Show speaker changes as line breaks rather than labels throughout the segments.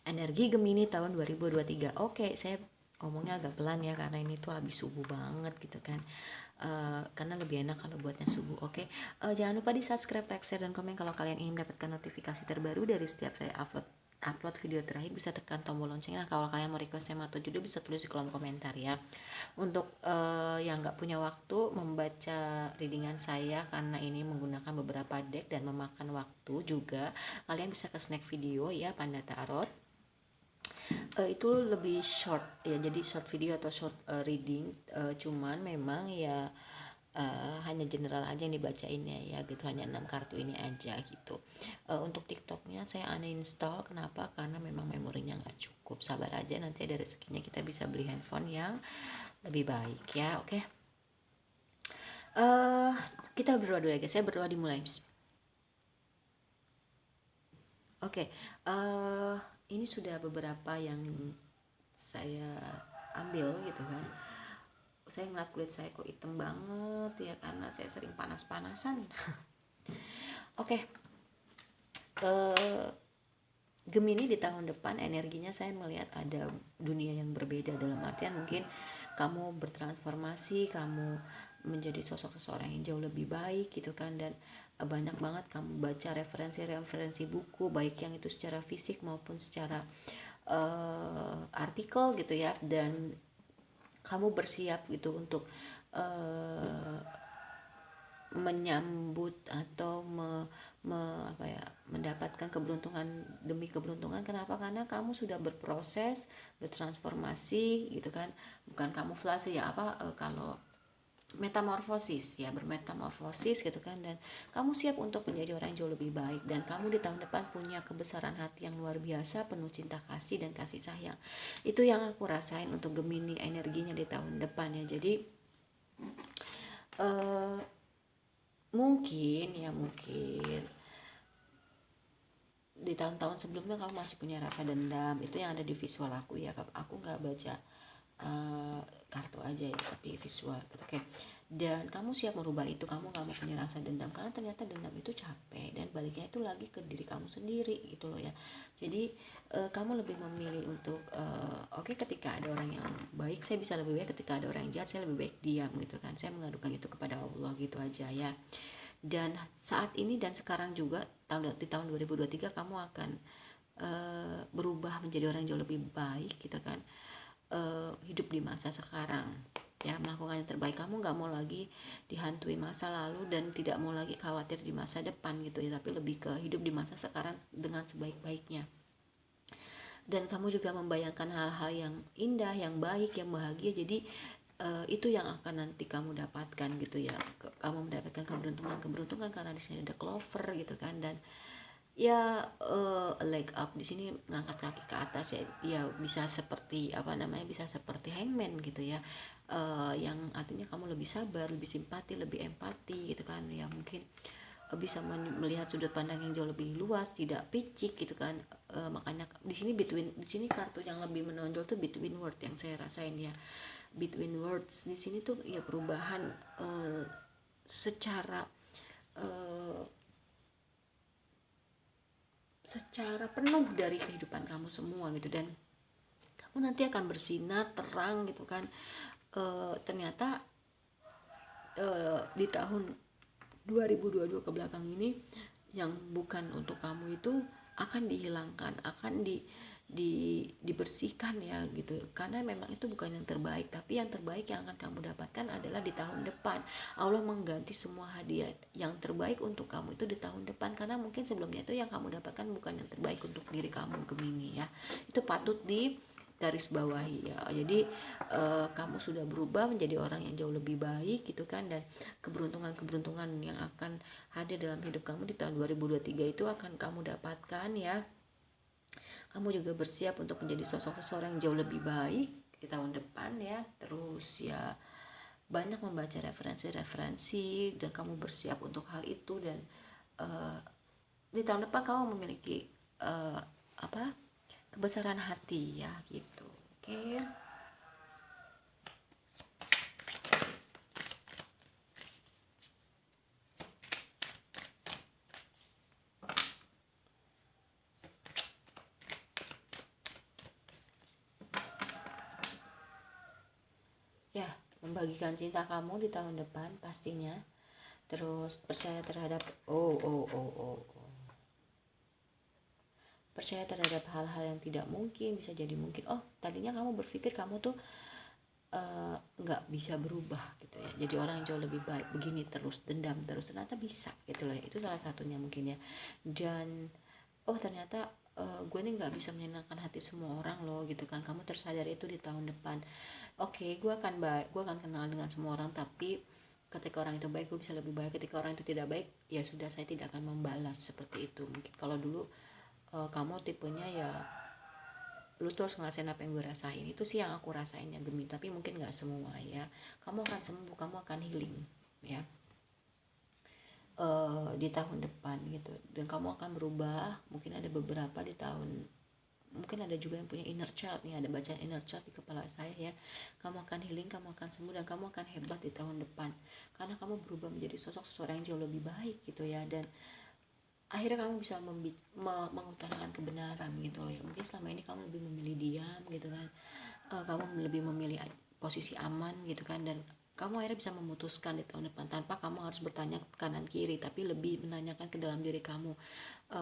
Energi Gemini tahun 2023. Oke, saya ngomongnya agak pelan ya karena ini tuh habis subuh banget gitu kan. Karena lebih enak kalau buatnya subuh. Oke. Jangan lupa di subscribe, like, share, dan komen kalau kalian ingin mendapatkan notifikasi terbaru dari setiap saya upload video terakhir. Bisa tekan tombol loncengnya. Kalau kalian mau request tema atau judul bisa tulis di kolom komentar ya. Untuk yang nggak punya waktu membaca readingan saya karena ini menggunakan beberapa deck dan memakan waktu juga, kalian bisa ke snack video ya, Panda Tarot. Itu lebih short ya, jadi short video atau short reading, cuman memang ya hanya general aja yang dibacainnya ya gitu, hanya 6 kartu ini aja gitu. Untuk TikToknya saya uninstall. Kenapa? Karena memang memorinya nggak cukup. Sabar aja, nanti ada rezekinya kita bisa beli handphone yang lebih baik ya. Oke. Kita berdoa dulu ya guys. Saya berdoa dimulai. Oke. Ini sudah beberapa yang saya ambil gitu kan. Saya ngeliat kulit saya kok hitam banget ya karena saya sering panas-panasan. Oke. Gemini di tahun depan energinya saya melihat ada dunia yang berbeda, dalam artian mungkin kamu bertransformasi, kamu menjadi sosok seseorang yang jauh lebih baik gitu kan, dan banyak banget kamu baca referensi-referensi buku, baik yang itu secara fisik maupun secara artikel gitu ya, dan kamu bersiap gitu untuk menyambut atau mendapatkan keberuntungan demi keberuntungan. Kenapa? Karena kamu sudah berproses, bertransformasi gitu kan, bukan kamuflase ya, kalau metamorfosis ya, bermetamorfosis gitu kan, dan kamu siap untuk menjadi orang yang jauh lebih baik, dan kamu di tahun depan punya kebesaran hati yang luar biasa, penuh cinta kasih dan kasih sayang. Itu yang aku rasain untuk Gemini energinya di tahun depan ya. Jadi mungkin di tahun-tahun sebelumnya kamu masih punya rasa dendam. Itu yang ada di visual aku ya, aku nggak baca kartu aja ya, tapi visual gitu. Oke. Dan kamu siap merubah itu, kamu nggak mau punya rasa dendam karena ternyata dendam itu capek, dan baliknya itu lagi ke diri kamu sendiri gitu loh ya. Jadi kamu lebih memilih untuk oke, ketika ada orang yang baik saya bisa lebih baik, ketika ada orang yang jahat saya lebih baik diam gitu kan, saya mengadukan itu kepada Allah gitu aja ya. Dan saat ini dan sekarang juga di tahun 2023 kamu akan berubah menjadi orang yang jauh lebih baik gitu kan. Hidup di masa sekarang ya, melakukan yang terbaik. Kamu nggak mau lagi dihantui masa lalu dan tidak mau lagi khawatir di masa depan gitu ya, tapi lebih ke hidup di masa sekarang dengan sebaik-baiknya. Dan kamu juga membayangkan hal-hal yang indah, yang baik, yang bahagia. Jadi itu yang akan nanti kamu dapatkan gitu ya. Kamu mendapatkan keberuntungan karena di sini ada clover gitu kan, dan ya leg up di sini ngangkat kaki ke atas ya, ya bisa seperti bisa seperti hangman gitu ya, yang artinya kamu lebih sabar, lebih simpati, lebih empati gitu kan ya, mungkin bisa melihat sudut pandang yang jauh lebih luas, tidak picik gitu kan. Makanya di sini kartu yang lebih menonjol tuh between words yang saya rasain ya. Between words di sini tuh ya perubahan secara penuh dari kehidupan kamu semua gitu, dan kamu nanti akan bersinar terang gitu kan. Ternyata di tahun 2022 ke belakang ini yang bukan untuk kamu itu akan dihilangkan, akan dibersihkan ya gitu, karena memang itu bukan yang terbaik, tapi yang terbaik yang akan kamu dapatkan adalah di tahun depan. Allah mengganti semua hadiah yang terbaik untuk kamu itu di tahun depan, karena mungkin sebelumnya itu yang kamu dapatkan bukan yang terbaik untuk diri kamu Gemini ya. Itu patut di garis bawahi ya. Jadi kamu sudah berubah menjadi orang yang jauh lebih baik gitu kan, dan keberuntungan yang akan hadir dalam hidup kamu di tahun 2023 itu akan kamu dapatkan ya. Kamu juga bersiap untuk menjadi sosok seseorang yang jauh lebih baik di tahun depan ya. Terus ya banyak membaca referensi-referensi dan kamu bersiap untuk hal itu, dan di tahun depan kamu memiliki kebesaran hati ya gitu. Oke. membagikan cinta kamu di tahun depan pastinya. Terus percaya terhadap percaya terhadap hal-hal yang tidak mungkin bisa jadi mungkin. Oh, tadinya kamu berpikir kamu tuh nggak bisa berubah gitu ya, jadi orang yang jauh lebih baik, begini terus, dendam terus, ternyata bisa gitu loh. Itu salah satunya mungkin ya. Dan oh ternyata gue nih nggak bisa menyenangkan hati semua orang loh gitu kan. Kamu tersadar itu di tahun depan. Oke, gue akan baik, gue akan kenal dengan semua orang, tapi ketika orang itu baik gue bisa lebih baik, ketika orang itu tidak baik ya sudah, saya tidak akan membalas. Seperti itu mungkin. Kalau dulu kamu tipenya ya lu tuh harus ngerasain apa yang gue rasain, itu sih yang aku rasain ya Gemi, tapi mungkin nggak semua ya. Kamu akan sembuh, kamu akan healing ya di tahun depan gitu, dan kamu akan berubah. Mungkin ada beberapa di tahun, mungkin ada juga yang punya inner child nih, ada bacaan inner child di kepala saya ya. Kamu akan healing, kamu akan sembuh, dan kamu akan hebat di tahun depan karena kamu berubah menjadi sosok seseorang yang jauh lebih baik gitu ya. Dan akhirnya kamu bisa mengutarakan kebenaran gitu loh ya. Mungkin selama ini kamu lebih memilih diam gitu kan, kamu lebih memilih posisi aman gitu kan, dan kamu akhirnya bisa memutuskan di tahun depan tanpa kamu harus bertanya kanan kiri, tapi lebih menanyakan ke dalam diri kamu,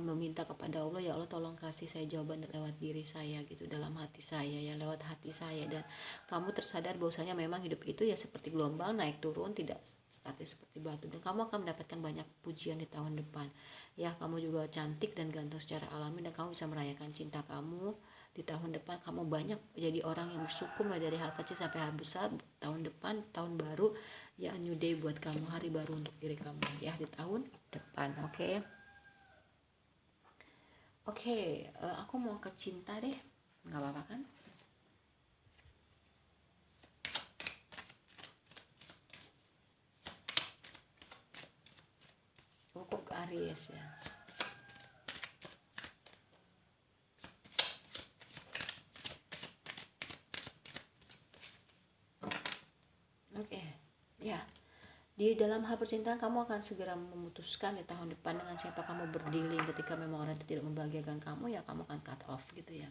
meminta kepada Allah, ya Allah tolong kasih saya jawaban lewat diri saya gitu, dalam hati saya ya, lewat hati saya. Dan kamu tersadar bahwasanya memang hidup itu ya seperti gelombang, naik turun, tidak statis seperti batu, dan kamu akan mendapatkan banyak pujian di tahun depan ya. Kamu juga cantik dan ganteng secara alami, dan kamu bisa merayakan cinta kamu di tahun depan. Kamu banyak jadi orang yang bersyukur mulai dari hal kecil sampai hal besar. Tahun depan tahun baru ya, new day buat kamu, hari baru untuk diri kamu ya di tahun depan. Oke, aku mau ke cinta deh, nggak apa-apa kan? Kok ke Aries ya. Oke, ya. Di dalam hal percintaan kamu akan segera memutuskan di tahun depan dengan siapa kamu berdealing. Ketika memang orang itu tidak membahagiakan kamu ya, kamu akan cut off gitu ya.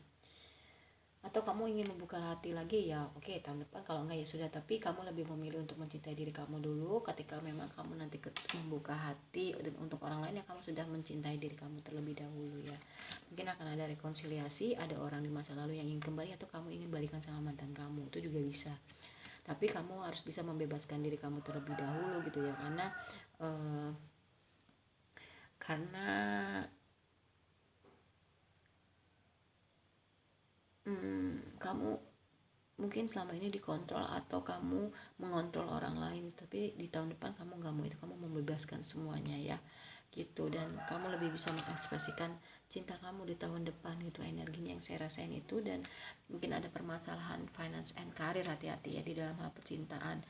Atau kamu ingin membuka hati lagi ya, oke, tahun depan. Kalau enggak ya sudah, tapi kamu lebih memilih untuk mencintai diri kamu dulu. Ketika memang kamu nanti membuka hati untuk orang lain ya, kamu sudah mencintai diri kamu terlebih dahulu ya. Mungkin akan ada rekonsiliasi, ada orang di masa lalu yang ingin kembali, atau kamu ingin balikan sama mantan kamu, itu juga bisa. Tapi kamu harus bisa membebaskan diri kamu terlebih dahulu gitu ya, karena kamu mungkin selama ini dikontrol atau kamu mengontrol orang lain, tapi di tahun depan kamu nggak mau itu, kamu membebaskan semuanya ya gitu. Dan kamu lebih bisa mengekspresikan cinta kamu di tahun depan gitu, energinya yang saya rasain itu. Dan mungkin ada permasalahan finance and career, hati-hati ya di dalam hal percintaan.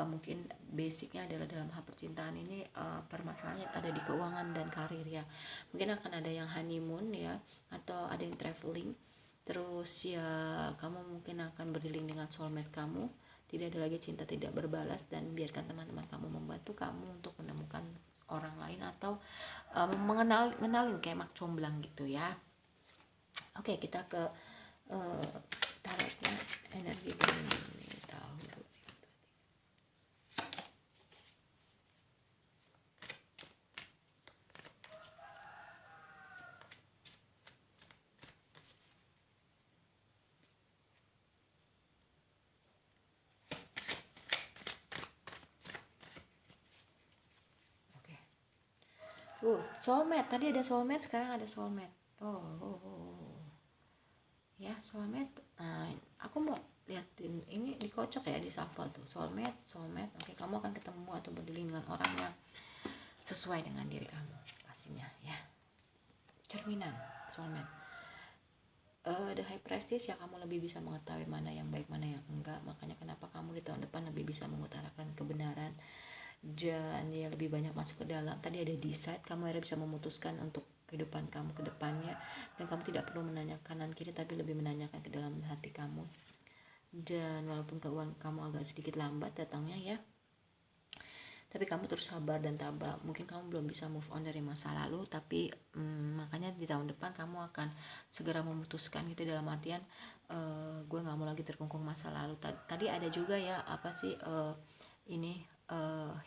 Mungkin basicnya adalah dalam hal percintaan ini, permasalahannya ada di keuangan dan karir ya. Mungkin akan ada yang honeymoon ya, atau ada yang traveling. Terus ya kamu mungkin akan berdilin dengan soulmate kamu, tidak ada lagi cinta tidak berbalas, dan biarkan teman-teman kamu membantu kamu untuk menemukan orang lain, atau mengenalin kayak mak comblang gitu ya. Oke, kita ke tarotnya energi Gemini tahun 2023. Oke. Soulmate, tadi ada soulmate, sekarang ada soulmate. Ya, soulmate. Nah, aku mau liatin ini dikocok ya, di shuffle tuh. Soulmate. Oke, kamu akan ketemu atau berdilin dengan orang yang sesuai dengan diri kamu pastinya ya. Cerminan soulmate. The High Priestess ya, kamu lebih bisa mengetahui mana yang baik, mana yang enggak. Makanya kenapa kamu di tahun depan lebih bisa mengutarakan kebenaran, dan ya lebih banyak masuk ke dalam. Tadi ada decide, kamu akhirnya bisa memutuskan untuk kehidupan kamu ke depannya, dan kamu tidak perlu menanyakan kanan kiri, tapi lebih menanyakan ke dalam hati kamu. Dan walaupun keuangan kamu agak sedikit lambat datangnya ya, tapi kamu terus sabar dan tabah. Mungkin kamu belum bisa move on dari masa lalu, tapi makanya di tahun depan kamu akan segera memutuskan gitu, dalam artian gue nggak mau lagi terkungkung masa lalu. Tadi ada juga ya apa sih ini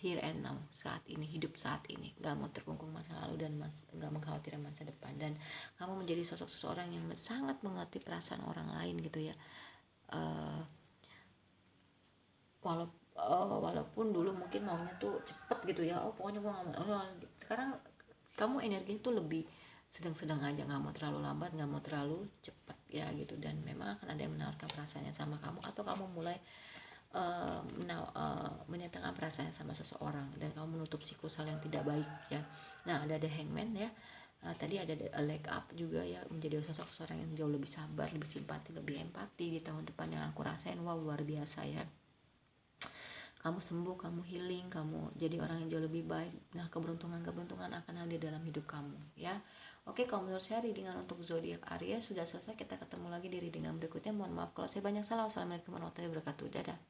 here and now, saat ini, hidup saat ini, nggak mau terkungkung masa lalu dan nggak mengkhawatirkan masa depan, dan kamu menjadi sosok seseorang yang sangat mengerti perasaan orang lain gitu ya. Walaupun dulu mungkin maunya tuh cepet gitu ya, pokoknya gue nggak mau. Sekarang kamu energi tuh lebih sedang-sedang aja, nggak mau terlalu lambat, nggak mau terlalu cepat ya gitu. Dan memang akan ada yang menawarkan perasaannya sama kamu, atau kamu mulai menyatakan perasaannya sama seseorang dan kamu menutup siklus hal yang tidak baik ya. Nah, ada hangman ya. Tadi ada leg up juga ya, menjadi sosok seseorang yang jauh lebih sabar, lebih simpati, lebih empati di tahun depan yang aku rasain. Wow, luar biasa ya. Kamu sembuh, kamu healing, kamu jadi orang yang jauh lebih baik. Nah, keberuntungan akan hadir dalam hidup kamu ya. Oke, kalau menurut saya readingan untuk zodiak Aries sudah selesai. Kita ketemu lagi di readingan berikutnya. Mohon maaf kalau saya banyak salah. Wassalamualaikum warahmatullahi wabarakatuh. Dadah.